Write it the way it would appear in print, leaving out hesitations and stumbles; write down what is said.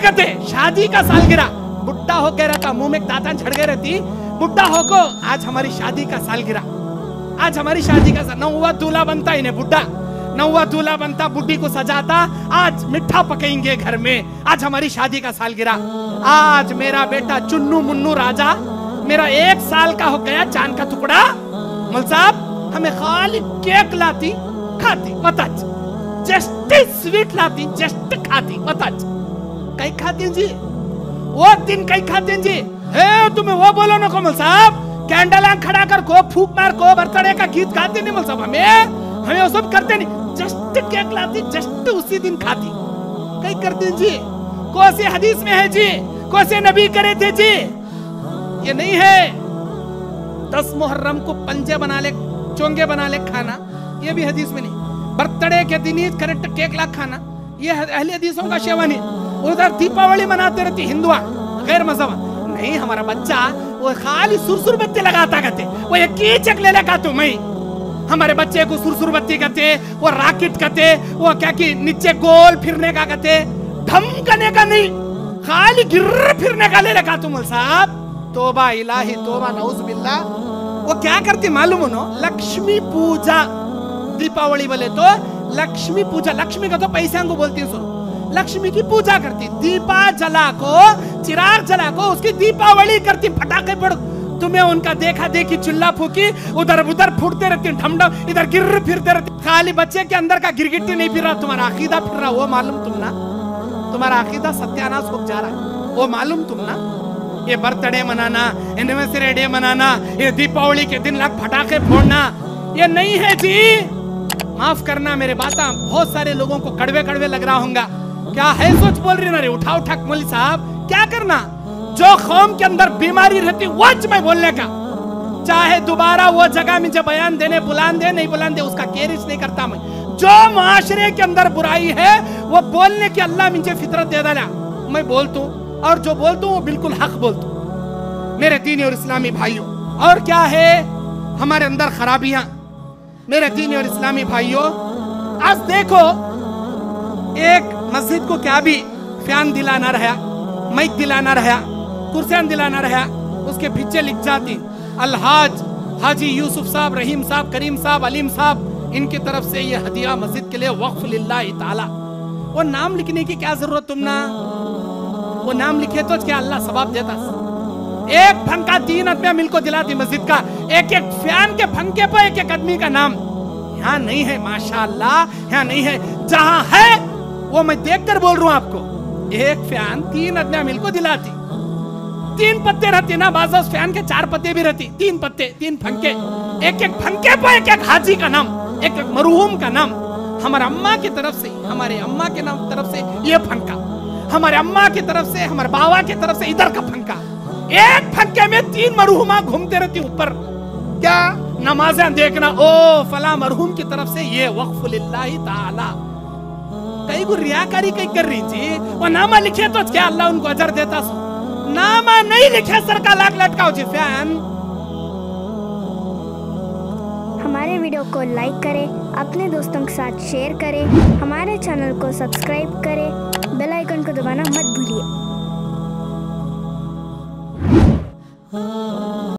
कहते शादी का सालगिरह, बुढ़ा हो कह रहा था, मुंह में दांत झड़ गए रहती, बुढ़ा हो को आज हमारी शादी का सालगिरह, आज हमारी शादी का नौवा दूल्हा बनता, इन्हें बुढ़ा नौवा दूल्हा बनता, बुढ़ी को सजाता, आज मिठा पकेंगे घर में, आज हमारी शादी का सालगिरह। आज मेरा बेटा चुन्नू मुन्नू राजा मेरा 1 साल का हो गया, चांद का टुकड़ा। मौल साहब हमें खाली केक लाती, खाती बताच, जस्ट स्वीट लाती, जस्ट खाती बताच, कहीं खाती जी वो दिन, कहीं खाते जी। हे तुम्हें वो बोलो ना कमल साहब, कैंडल खड़ा कर को, फूक मार को, बर्थडे का गीत गाते नहीं मौल साहब, हमें वो सब करते नहीं, जस्ट केक लाती, जस्ट उसी दिन खाती, कहीं करते जी। कौन से हदीस में है जी, कौन से नबी करे थे जी, ये नहीं है। 10 मुहर्रम को पंजे बना ले, चोंगे बना ले खाना, ये भी हदीस में नहीं। बर्थडे के दिन ही करेक्ट केक ला खाना, ये अहले हदीसों का शेवा नहीं। उधर दीपावली मनाते रहती हिंदुआ, गैर मजहब नहीं। हमारा बच्चा वो खाली सुरसुर बत्ती लगाता कहते, वो एक कीचक ले लेगा तू मैं, हमारे बच्चे को सुरसुर बत्ती कहते, वो रॉकेट कहते, वो क्या कि नीचे गोल फिरने का कहते, धमकने का नहीं, खाली गिर फिरने का ले लेगा तू मौल साहब। तोबा इलाही तोबा, नऊज़ बिल्लाह। वो क्या करती मालूम हो, लक्ष्मी पूजा। दीपावली बोले तो लक्ष्मी पूजा, लक्ष्मी का तो पैसा को बोलती है, सुनो, लक्ष्मी की पूजा करती, दीपा जला को, चिराग जला को उसकी दीपावली करती, फटाके पड़। तुम्हें उनका देखा देखी चुल्ला फूकी, उधर उधर फूटते रहती, ढमढम इधर गिर फिरते रहती, खाली बच्चे के अंदर का गिरगिट्टी नहीं फिर रहा, तुम्हारा अकीदा फिर रहा, वो मालूम तुम ना, तुम्हारा अकीदा सत्यानाश हो जा रहा है, वो मालूम तुम ना। ये बर्थडे मनाना, एनिवर्सरी डे मनाना, ये दीपावली के दिन लाख फटाके फोड़ना, ये नहीं है जी। माफ करना मेरे बाता, बहुत सारे लोगों को कड़वे कड़वे लग रहा होगा, क्या है सोच बोल रही ना रे, उठा उठा मौलवी साहब क्या करना। जो कौम के अंदर बीमारी रहती वच में बोलने का, चाहे दोबारा वो जगह में जब बयान देने बुलान दे नहीं बुलान दे, उसका केयरिश नहीं करता मैं। जो माशरे के अंदर बुराई है वो बोलने की अल्लाह मुझे फितरत दे डाला, मैं बोलता हूँ, और जो बोलता हूँ वो बिल्कुल हक बोलता हूँ मेरे दीनी और इस्लामी भाइयों। और क्या है हमारे अंदर खराबियां मेरे दीनी और इस्लामी भाइयों। आज देखो एक मस्जिद को क्या भी फैन दिलाना रहा, माइक दिलाना रहा, कुर्सियां दिलाना रहा, उसके पीछे लिख जाती अलहाज हाजी यूसुफ साहब, रहीम साहब, करीम साहब, अलीम साहब, इनकी तरफ से ये हदिया मस्जिद के लिए वक्फ लिल्लाहि ताला। वो नाम लिखने की क्या जरूरत तुम ना, वो नाम लिखे तो क्या अल्लाह सवाब देता। एक फंका 3 आदमी मिलकर दिलाती मस्जिद का, एक एक फैन के फंके पर एक एक आदमी का नाम। यहाँ नहीं है माशाअल्लाह, यहाँ नहीं है, जहां है वो मैं देखकर बोल रहा हूँ आपको। एक फैन 3 आदमी मिलकर दिलाती, 3 पत्ते रहते ना, बाज़ फैन के 4 पत्ते भी रहती, 3 पत्ते 3 फंके, एक एक फंके पर एक एक हाजी का नाम, एक एक मरहूम का नाम। हमारे अम्मा की तरफ से, हमारे अम्मा के नाम तरफ से ये फंका, हमारे अम्मा की तरफ से, हमारे बाबा की तरफ से इधर का फंका, एक फंके में 3 मरहूमा घूमते रहती ऊपर। क्या नमाजें देखना, ओ फला मरहूम की तरफ से ये वक्फ लिल्लाहि ताला। कई को रियाकारी कई कर रही थी, वो नामा लिखे तो क्या अल्लाह उनको अजर देता, नामा नहीं लिखे सर का लाख लटकाओ जी फैन। हमारे वीडियो को लाइक करें, अपने दोस्तों के साथ शेयर करें, हमारे चैनल को सब्सक्राइब करें, बेल आइकन को दबाना मत भूलिए।